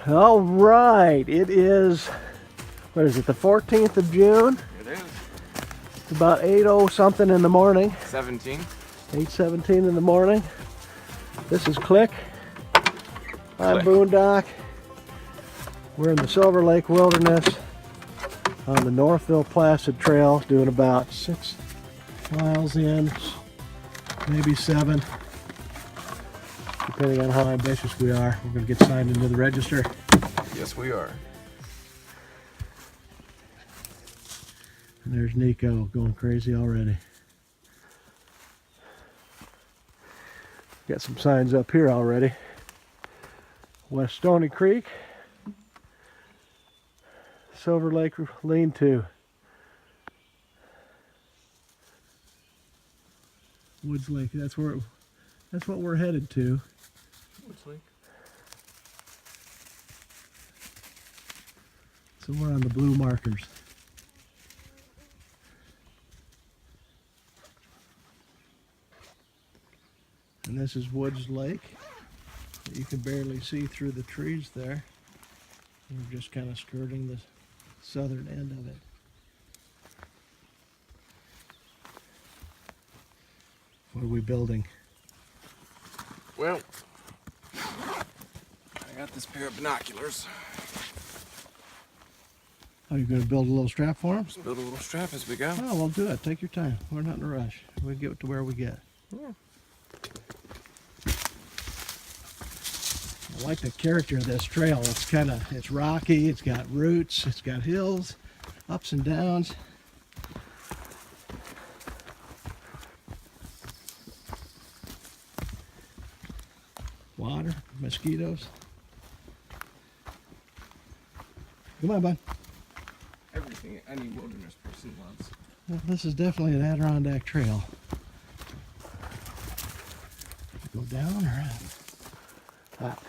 All right, it is, what is it, the 14th of June? It is. It's about 8:00 something in the morning. 8:17 in the morning. This is Click. I'm Boondock. We're in the Silver Lake Wilderness on the Northville-Placid Trail, doing about 6 miles in, maybe 7. Depending on how ambitious we are. We're going to get signed into the register. Yes, we are. And there's Nikko going crazy already. Got some signs up here already. West Stony Creek, Silver Lake Lean-To, Woods Lake. That's what we're headed to. Woods Lake. So we're on the blue markers. And this is Woods Lake. You can barely see through the trees there. We're just kind of skirting the southern end of it. What are we building? Well, I got this pair of binoculars. Oh, you're going to build a little strap for them? Just build a little strap as we go. Oh, well, do it. Take your time. We're not in a rush. We'll get to where we get. Yeah. I like the character of this trail. It's rocky, it's got roots, it's got hills, ups and downs. Water, mosquitoes. Come on, bud. Everything any wilderness person loves. Well, this is definitely an Adirondack trail. Go down or up?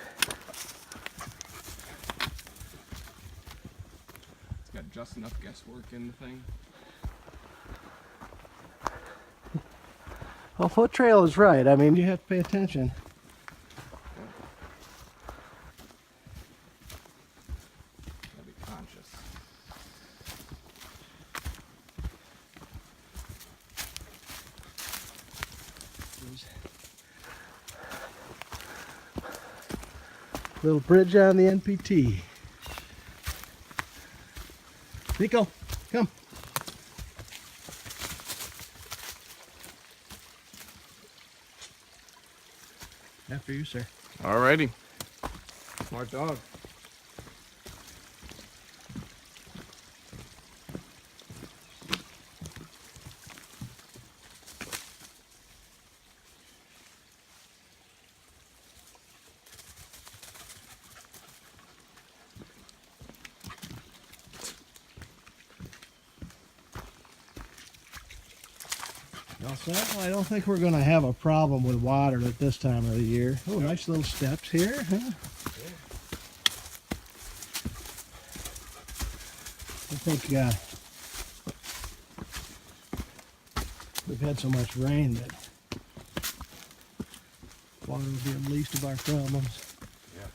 It's got just enough guesswork in the thing. Well, foot trail is right. I mean, you have to pay attention. Gotta be conscious. Little bridge on the NPT. Nikko, come. After you, sir. Alrighty. Smart dog. Well, I don't think we're going to have a problem with water at this time of the year. Oh, nice little steps here, huh? I think we've had so much rain that water will be the least of our problems. Yeah.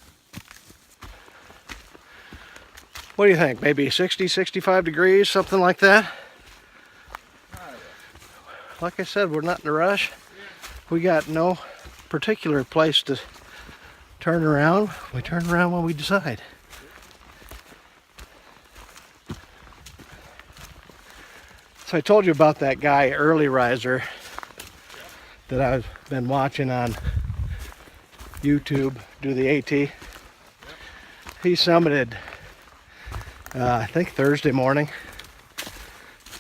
What do you think? Maybe 60, 65 degrees, something like that? Like I said, we're not in a rush. We got no particular place to turn around. We turn around when we decide. So I told you about that guy, Early Riser, that I've been watching on YouTube do the AT. He summited, I think Thursday morning,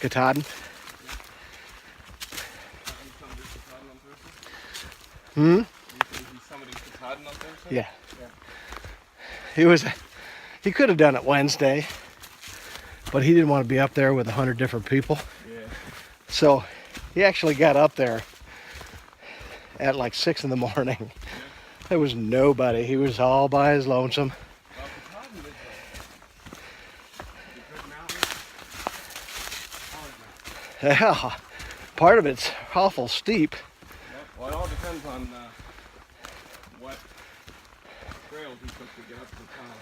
Katahdin. Hmm? Yeah. He could have done it Wednesday, but he didn't want to be up there with 100 different people. Yeah. So he actually got up there at like 6 in the morning. Yeah. There was nobody. He was all by his lonesome. Yeah, part of it's awful steep. Well, it all depends on what trails you took to get up to the top.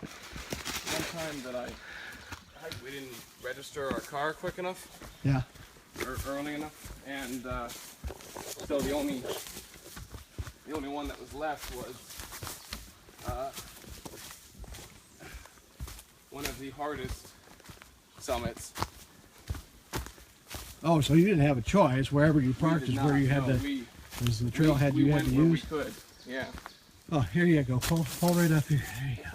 One time that we didn't register our car quick enough. Yeah. Or early enough, and so the only one that was left was one of the hardest summits. Oh, so you didn't have a choice. Wherever you parked is where you had to. Was the trailhead you had to use? We could, yeah. Oh, here you go. Pull right up here. There you go.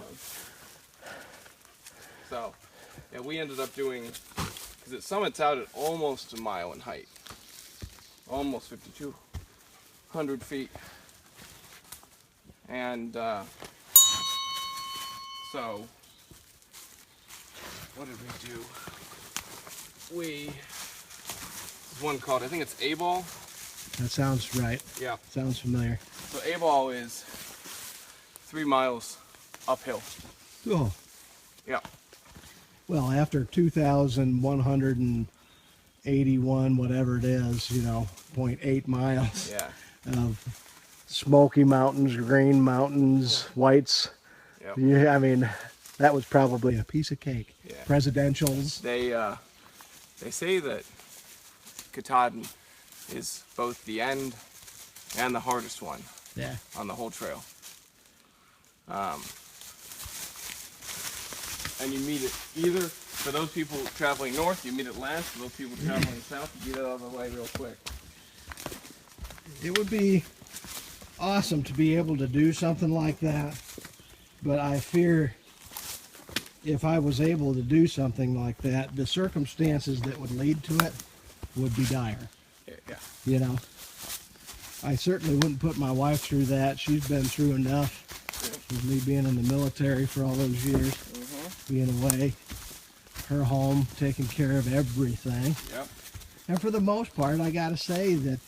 So, yeah, we ended up doing, because it summits out at almost a mile in height, almost 5,200 feet, and so what did we do? There's one called, I think it's A-ball. That sounds right. Yeah. Sounds familiar. So A-ball is 3 miles uphill. Oh. Yeah. Well, after 2,181, whatever it is, 0.8 miles Yeah. of Smoky Mountains, Green Mountains, Whites. Yep. Yeah, I mean, that was probably a piece of cake. Yeah. Presidentials. They say that Katahdin is both the end and the hardest one. Yeah. On the whole trail. And you meet it either, for those people traveling north, you meet it last. For those people traveling south, you get it out of the way real quick. It would be awesome to be able to do something like that, but I fear if I was able to do something like that, the circumstances that would lead to it would be dire. Yeah. I certainly wouldn't put my wife through that. She's been through enough with me being in the military for all those years, being away, her home, taking care of everything. Yep. And for the most part, I got to say that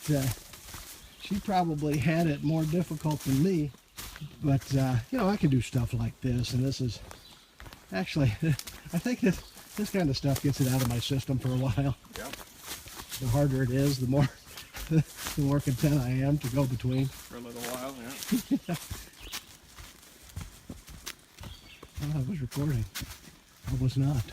she probably had it more difficult than me. But, I can do stuff like this, and this is actually, I think this kind of stuff gets it out of my system for a while. Yep. The harder it is, the more the more content I am to go between. For a little while, yeah. Oh, I was recording. I was not.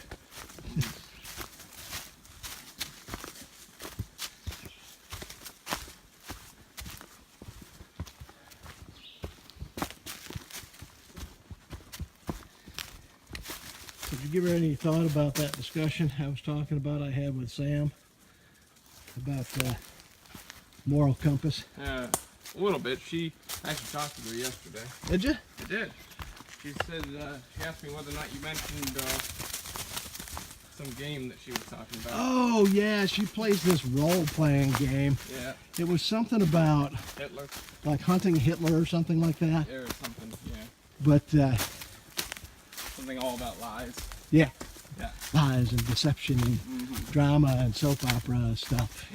Did you give her any thought about that discussion I was talking about I had with Sam about moral compass? A little bit. She actually talked to her yesterday. Did you? I did. She said, she asked me whether or not you mentioned some game that she was talking about. Oh, yeah, she plays this role-playing game. Yeah. It was something about Hitler. like hunting Hitler or something like that. Or something, yeah. But, Something all about lies. yeah. Yeah. Lies and deception and drama and soap opera stuff,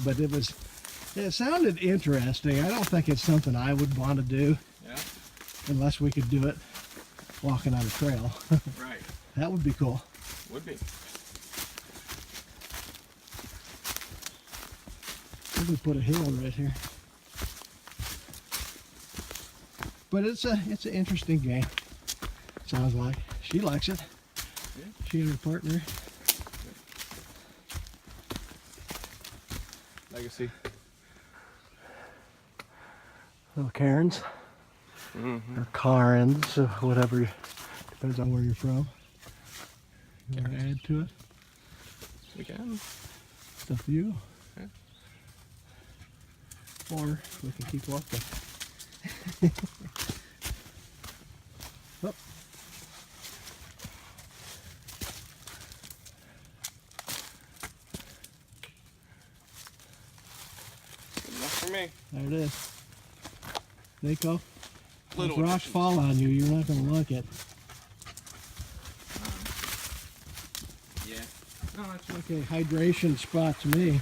but it sounded interesting. I don't think it's something I would want to do. Yeah. Unless we could do it walking on a trail. Right. That would be cool. Would be. Maybe put a hill right here. But it's an interesting game. Sounds like. She likes it. Yeah. She and her partner. Legacy. Little Karens. Or Karens, whatever. Depends on where you're from. You want to add to it? We can. It's up to you. Okay. Or we can keep walking. Oh. Good enough for me. There it is. Nikko, if Little rocks additions. fall on you, you're not going to like it. Yeah. No, that's Okay, hydration spot to me. it is.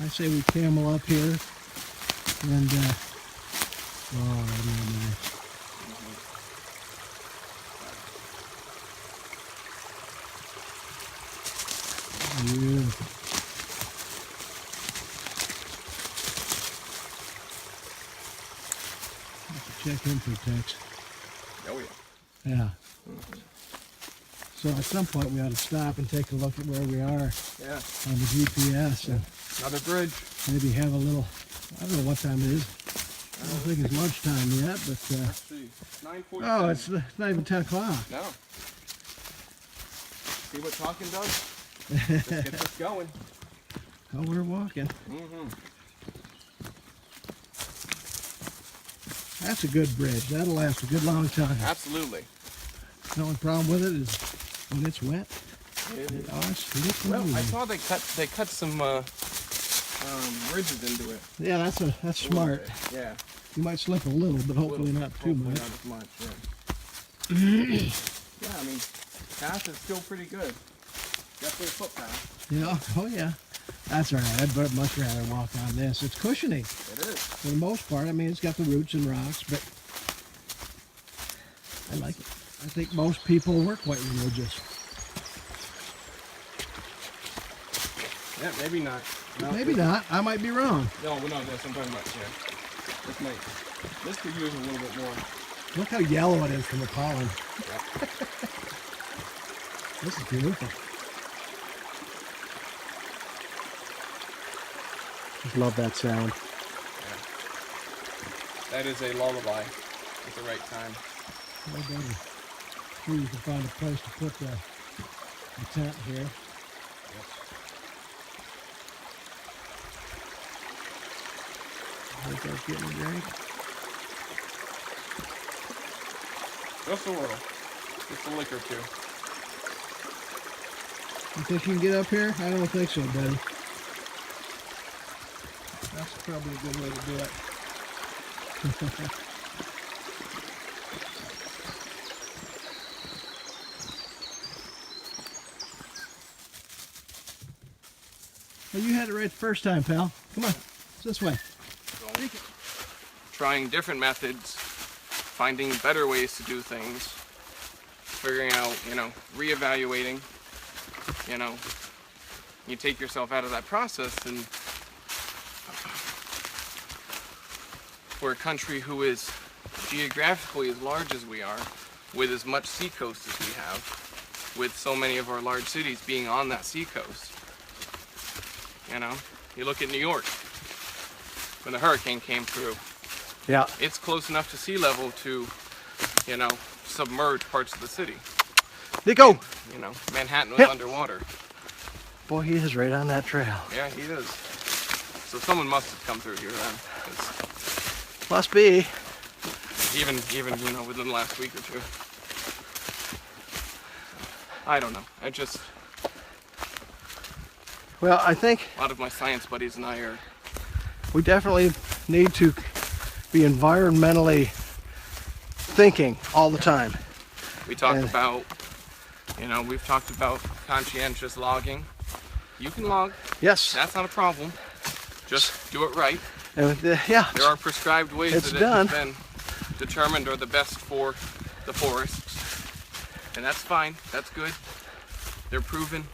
I say we camel up here and oh man. Beautiful. Have to check in for text. Oh yeah. Yeah. So at some point we ought to stop and take a look at where we are on the GPS and another bridge. maybe have a little, I don't know what time it is. I don't think it's lunchtime yet, but Let's see. 9:47. oh, it's not even 10 o'clock. No. See what talking does? Just gets us going. Oh, we're walking. That's a good bridge. That'll last a good long time. Absolutely. The only problem with it is when it's wet. It's well, I saw they cut some ridges into it. Yeah, that's smart. Yeah. You might slip a little, but hopefully not too much. Not as much. Yeah. Yeah, I mean, path is still pretty good. Definitely a footpath. Yeah. Oh yeah. That's all right. I'd much rather walk on this. It's cushiony. It is. For the most part. I mean, it's got the roots and rocks, but I like it. I think most people were quite religious. Yeah, maybe not. No, Maybe not. I might be wrong. No, we're not. That's what I'm talking about. Yeah. This could use a little bit more. Look how yellow it is from the pollen. Yeah. This is beautiful. Just love that sound. Yeah. That is a lullaby at the right time. Well done. Sure you can find a place to put the tent here. Yep. I think that's getting a drink. Just a little. Just a lick or two. You think you can get up here? I don't think so, buddy. That's probably a good way to do it. Well, you had it right the first time, pal. Come on, it's this way. Trying different methods, finding better ways to do things, figuring out, reevaluating, you take yourself out of that process, and for a country who is geographically as large as we are, with as much seacoast as we have, with so many of our large cities being on that seacoast, you look at New York, when the hurricane came through. Yeah. It's close enough to sea level to, submerge parts of the city. Nikko! Manhattan was underwater. Boy, he is right on that trail. Yeah, he is. So someone must have come through here then. Must be. Even within the last week or two. I don't know. Well, I think a lot of my science buddies and I are... we definitely need to be environmentally thinking all the time. We talked about, we've talked about conscientious logging. You can log. Yes. That's not a problem. Just do it right. And, yeah. There are prescribed ways It's that done. it has been determined are the best for the forests. And that's fine. That's good. They're proven.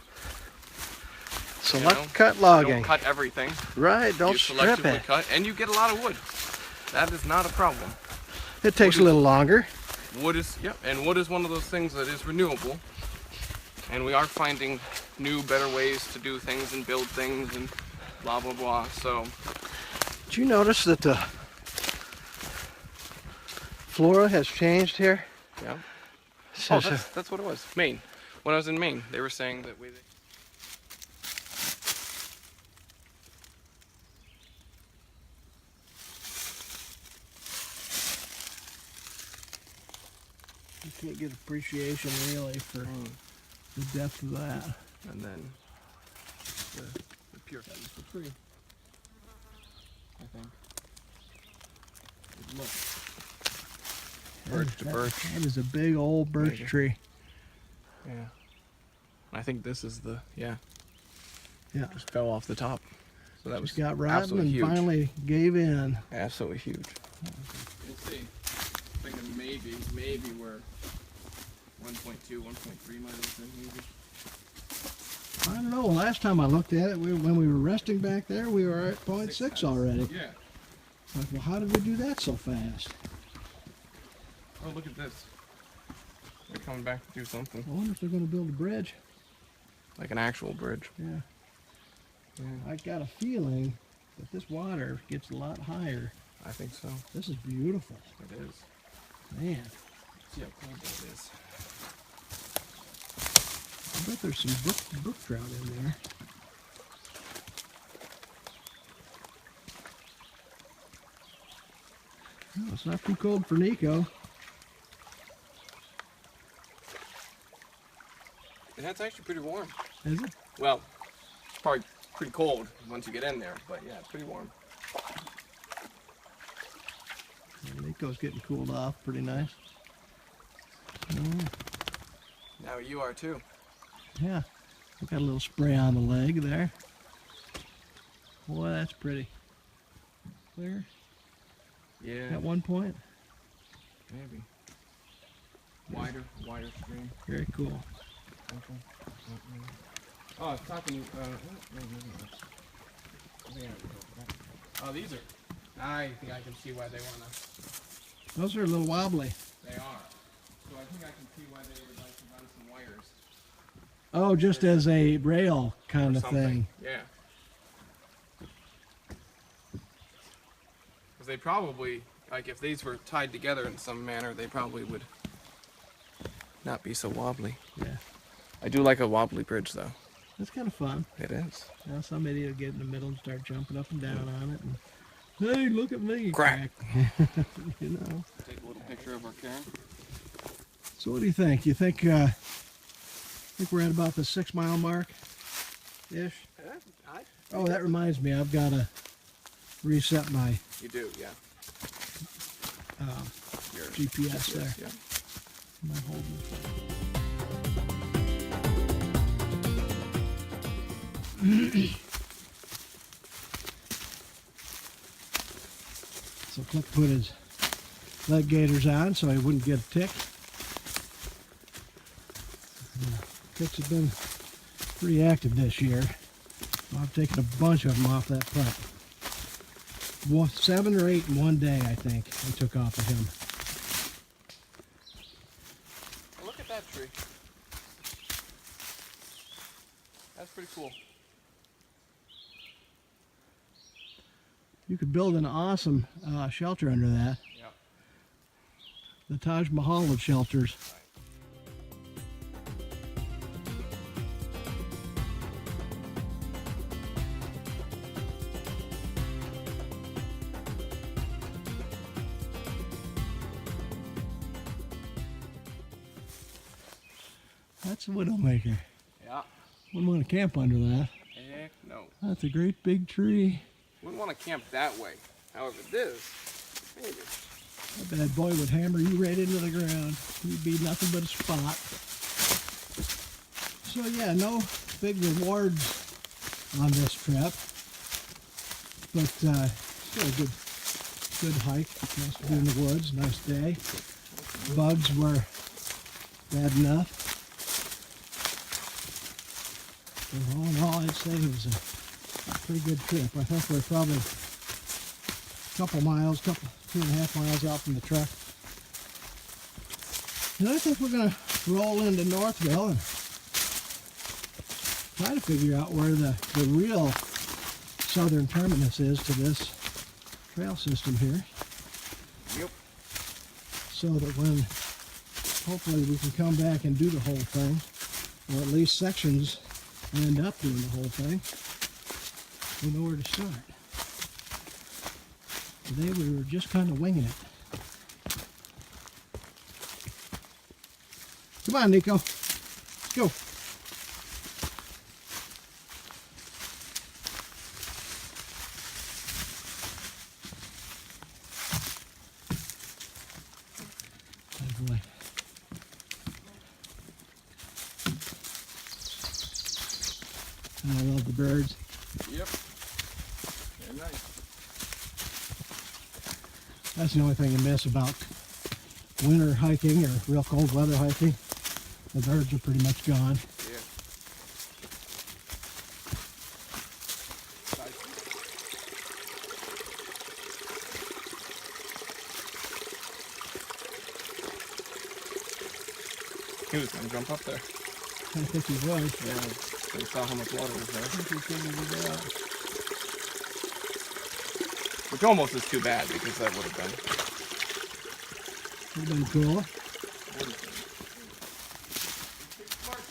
Select cut logging. Don't cut everything. Right, don't you strip selectively it. cut, and you get a lot of wood. That is not a problem. It takes a little longer. Wood is one of those things that is renewable. And we are finding new, better ways to do things and build things and blah, blah, blah. So, did you notice that the flora has changed here? yeah. So, That's what it was. Maine. When I was in Maine, they were saying that you can't get appreciation really for the depth of that. And then the pure cut is the tree, I think. Look. Birch to birch. That is a big old birch tree. Yeah. I think this is Yeah. just fell off the top. So that was got rotten absolutely and huge. finally gave in. Absolutely huge. We'll see. Thinking maybe we're 1.2, 1.3 miles in maybe. I don't know. Last time I looked at it, when we were resting back there, we were at 0.6 already. Yeah. Like, well, how did we do that so fast? Oh, look at this. They're coming back to do something. I wonder if they're going to build a bridge. Like an actual bridge. Yeah. I got a feeling that this water gets a lot higher. I think so. This is beautiful. It is. Man. See how cold that is. I bet there's some brook trout in there. Oh, it's not too cold for Nikko. And that's actually pretty warm. Is it? Well, it's probably pretty cold once you get in there, but yeah, it's pretty warm. Yeah, Nikko's getting cooled off pretty nice. Now you are too. Yeah, I got a little spray on the leg there. Boy, that's pretty. Clear? Yeah. At one point? Maybe. Wider stream. Very cool. Okay. Oh, I was talking. Oh, these are. I think I can see why they wanna. Those are a little wobbly. They are. So I think I can see why they would like to run some wires. Oh, just as a rail kind of Something. thing. Yeah. Because they probably, like, if these were tied together in some manner, they probably would not be so wobbly. Yeah. I do like a wobbly bridge, though. That's kind of fun. It is. You know, some idiot will get in the middle and start jumping up and down on it. And, hey, look at me. Crack. You know. Take a little picture of our Karen. So what do you think? You think we're at about the 6 mile mark ish? Oh, that reminds me, I've got to reset my You do, yeah. Your GPS there. Yeah. Am I holding it? So Click put his leg gaiters on so he wouldn't get a tick. Ticks have been pretty active this year. I've taken a bunch of them off that pup. 7 or 8 in one day, I think, I took off of him. Oh, look at that tree. That's pretty cool. You could build an awesome shelter under that. Yeah. The Taj Mahal of shelters. That's a widowmaker. Yeah. Wouldn't want to camp under that. Heck no. That's a great big tree. Wouldn't want to camp that way. However, this, maybe. That bad boy would hammer you right into the ground. You'd be nothing but a spot. So yeah, no big rewards on this trip, but still a good hike. Nice to be in the woods. Nice day. Bugs were bad enough. But all in all, I'd say it was a pretty good trip. I think we're probably a couple miles, 2.5 miles out from the truck. And I think we're going to roll into Northville and try to figure out where the real southern terminus is to this trail system here. Yep. So that when hopefully we can come back and do the whole thing, or at least sections and end up doing the whole thing, we know where to start. Today we were just kind of winging it. Come on, Nikko. Let's go. Oh boy. I love the birds. Yep. Very nice. That's the only thing you miss about winter hiking or real cold weather hiking. The birds are pretty much gone. Yeah. He was going to jump up there. I think he was. Yeah, they saw how much water was there. I think he figured it out. Which almost is too bad, because that would have been cool. Smart,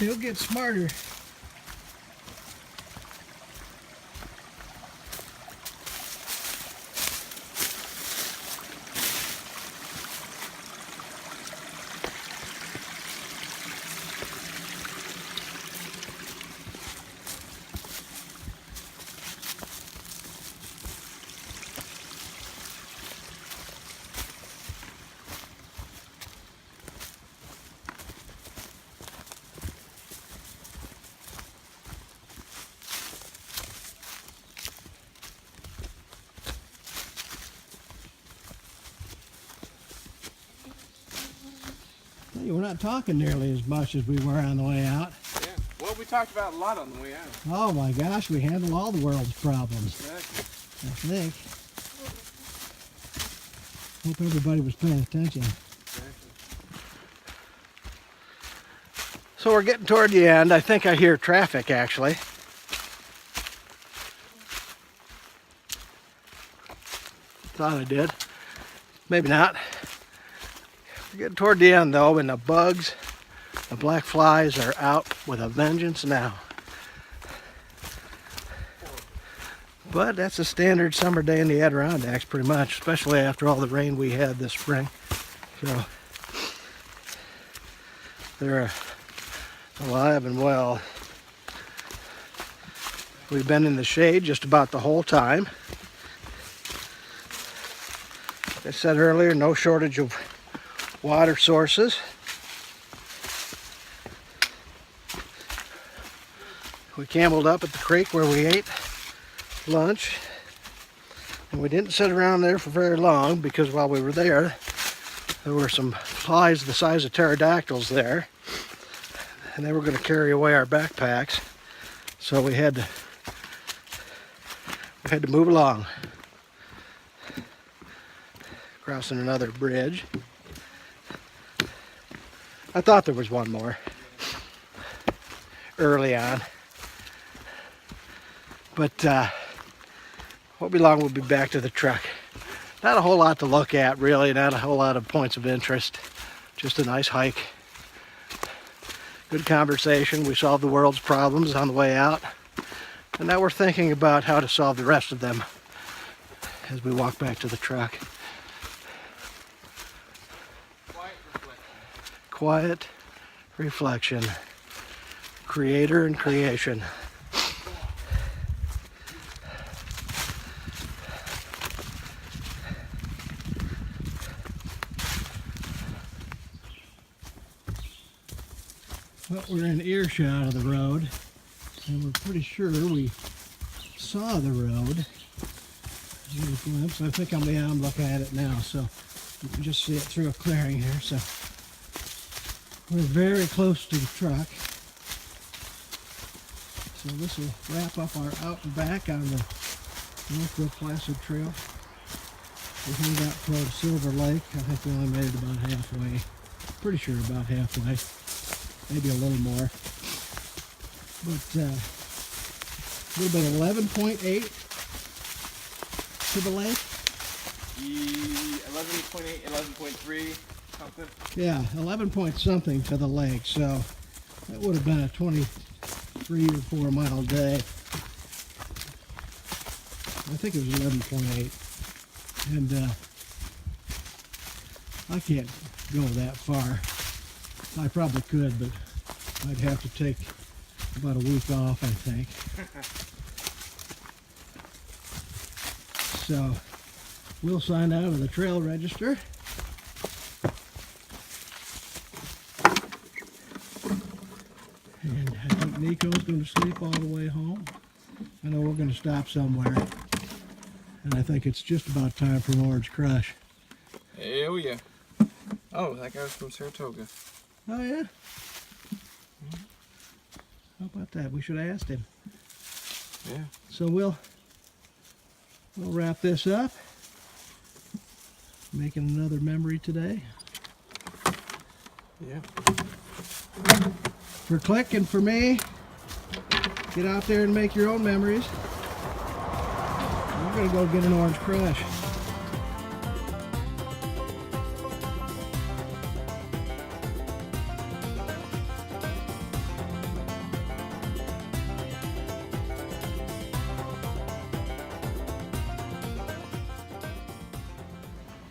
though. He'll get smarter. We're not talking nearly as much as we were on the way out. Yeah. Well, we talked about a lot on the way out. Oh my gosh, we handle all the world's problems. Exactly. I think. Hope everybody was paying attention. Exactly. So we're getting toward the end. I think I hear traffic actually. Thought I did. Maybe not. We're getting toward the end though, and the bugs, the black flies are out with a vengeance now. But that's a standard summer day in the Adirondacks pretty much, especially after all the rain we had this spring. So they're alive and well. We've been in the shade just about the whole time. Like I said earlier, no shortage of water sources. We camped up at the creek where we ate lunch, and we didn't sit around there for very long because while we were there were some flies the size of pterodactyls there, and they were going to carry away our backpacks, so we had to move along. Crossing another bridge. I thought there was one more early on, but won't be long. We'll be back to the truck. Not a whole lot to look at, really. Not a whole lot of points of interest. Just a nice hike. Good conversation. We solved the world's problems on the way out, and now we're thinking about how to solve the rest of them as we walk back to the truck. Quiet reflection, creator and creation. Well, we're in earshot of the road, and we're pretty sure we saw the road. Here's a glimpse. I think I'm looking at it now, so you can just see it through a clearing here. So we're very close to the truck. So this will wrap up our out and back on the Northville-Placid Trail. We headed out toward Silver Lake. I think we only made it about halfway. Pretty sure about halfway. Maybe a little more. But a little bit 11.8 to the lake. 11.8, 11.3. Something. Yeah, 11 point something to the lake, so that would have been a 23 or 4 mile day. I think it was 11.8, and I can't go that far. I probably could, but I'd have to take about a week off, I think. So we'll sign out of the trail register. And I think Nikko's going to sleep all the way home. I know we're going to stop somewhere. And I think it's just about time for an orange crush. Hell yeah. Oh, that guy was from Saratoga. Oh yeah? How about that? We should have asked him. Yeah. So we'll wrap this up. Making another memory today. Yeah. For Click and for me, get out there and make your own memories. We're gonna go get an Orange Crush.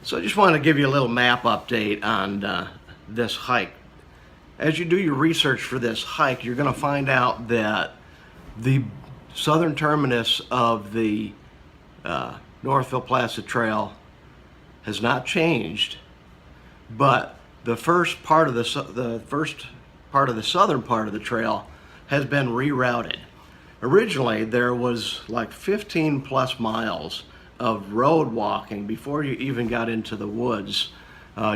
So I just want to give you a little map update on this hike. As you do your research for this hike, you're going to find out that the southern terminus of the Northville-Placid Trail has not changed, but the first part of the southern part of the trail has been rerouted. Originally, there was like 15 plus miles of road walking before you even got into the woods,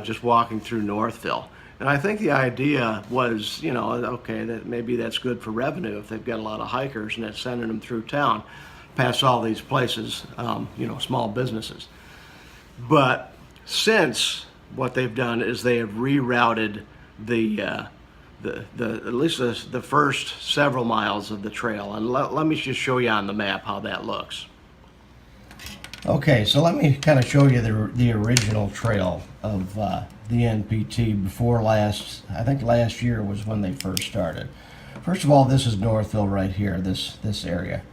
just walking through Northville. And I think the idea was, you know, okay, that maybe that's good for revenue if they've got a lot of hikers and it's sending them through town, past all these places, you know, small businesses. But since what they've done is they have rerouted at least the first several miles of the trail. And let me just show you on the map how that looks. Okay, so let me kind of show you the original trail of the NPT before last, I think last year was when they first started. First of all, this is Northville right here, this area.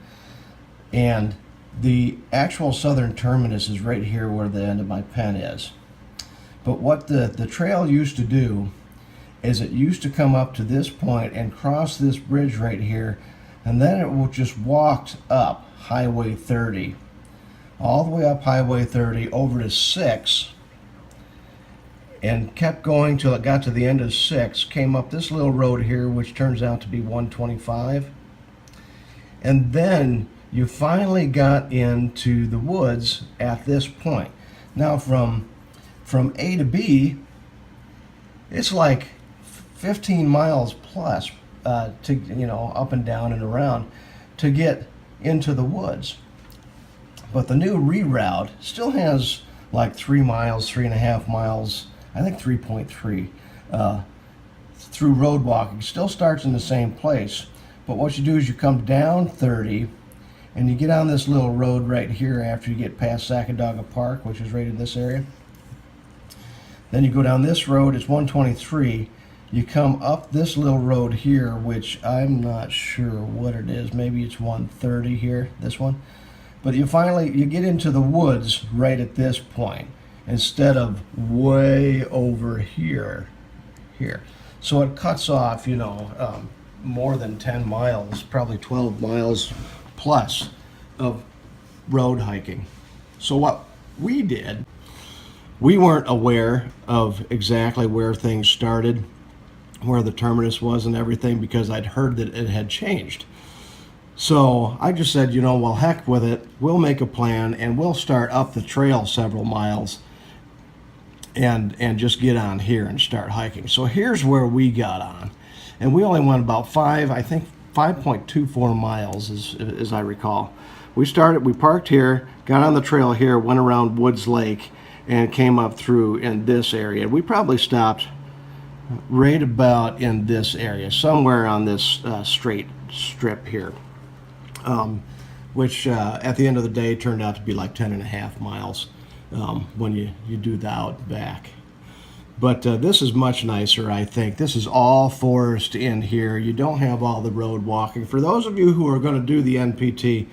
And the actual southern terminus is right here where the end of my pen is. But what the trail used to do is it used to come up to this point and cross this bridge right here, and then it will just walked up Highway 30. All the way up Highway 30 over to 6 and kept going till it got to the end of 6, came up this little road here which turns out to be 125, and then you finally got into the woods at this point. Now from A to B, it's like 15 miles plus to, you know, up and down and around to get into the woods. But the new reroute still has like 3 miles, 3.5 miles, I think 3.3 through road walking. Still starts in the same place. But what you do is you come down 30 and you get on this little road right here after you get past Sacandaga Park, which is right in this area. Then you go down this road, it's 123. You come up this little road here, which I'm not sure what it is. Maybe it's 130 here, this one. But you get into the woods right at this point instead of way over here. So it cuts off, you know, more than 10 miles, probably 12 miles plus of road hiking. So what we did, we weren't aware of exactly where things started, where the terminus was and everything, because I'd heard that it had changed. So I just said, you know, well, heck with it. We'll make a plan and we'll start up the trail several miles and just get on here and start hiking. So here's where we got on. And we only went about 5.24 miles as I recall. We parked here, got on the trail here, went around Woods Lake and came up through in this area. We probably stopped right about in this area, somewhere on this straight strip here. Which at the end of the day turned out to be like 10.5 miles when you do the out back. But this is much nicer, I think. This is all forest in here. You don't have all the road walking. For those of you who are going to do the NPT,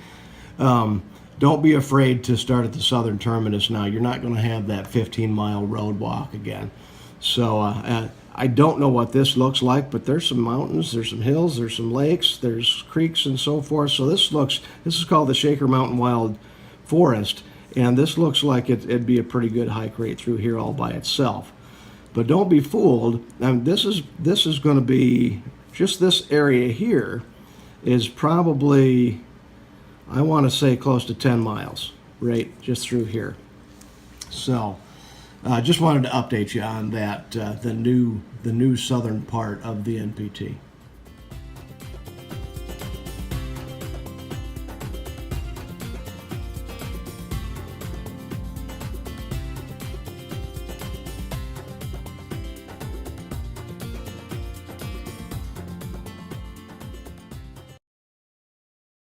don't be afraid to start at the southern terminus now. You're not going to have that 15-mile road walk again. So I don't know what this looks like, but there's some mountains, there's some hills, there's some lakes, there's creeks and so forth. So this is called the Shaker Mountain Wild Forest, and this looks like it'd be a pretty good hike right through here all by itself. But don't be fooled. This is going to be, just this area here is probably, I want to say close to 10 miles, right, just through here. So just wanted to update you on that, the new southern part of the NPT.